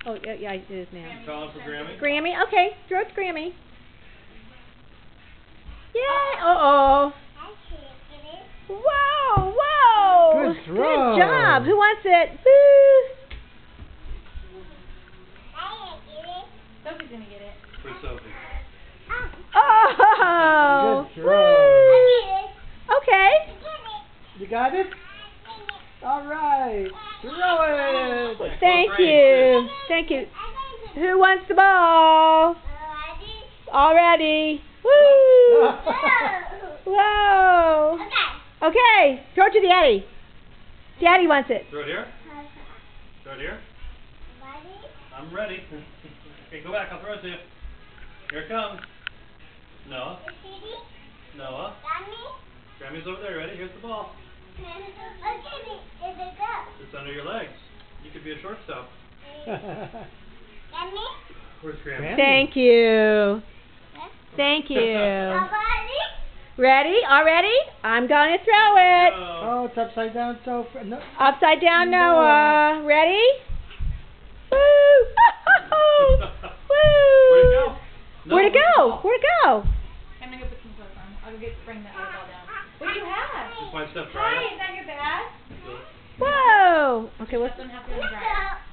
Oh, yeah, it is now. Calling for Grammy? Grammy? Okay, throw it to Grammy. Yay! Uh-oh. Whoa, whoa! Good throw. Good job. Who wants it? Woo! Sophie's gonna get it. For Sophie. Oh! Good throw. Woo! Okay. You got it? All right. Throw it. Thank you. Thank you. Who wants the ball? Already. Woo! Whoa! Okay, throw it to Daddy. Daddy wants it. Throw it here? Throw it here? I'm ready. Okay, go back. I'll throw it to you. Here it comes. Noah. Noah. Grammy's over there. Ready? Here's the ball. It's under your legs. You could be a shortstop. Where's Grammy? Thank you. Thank you. Ready? All ready? I'm going to throw it. Oh, it's upside down, so no. Upside down, Noah. Ready? Woo! Woo! Where'd it go? Where'd it go? I'm gonna go put some clothes on. I'll go bring that other ball down. What do you have? Just my stuff, Hi, is that your bag? Whoa! Okay, Doesn't have to be on the ground.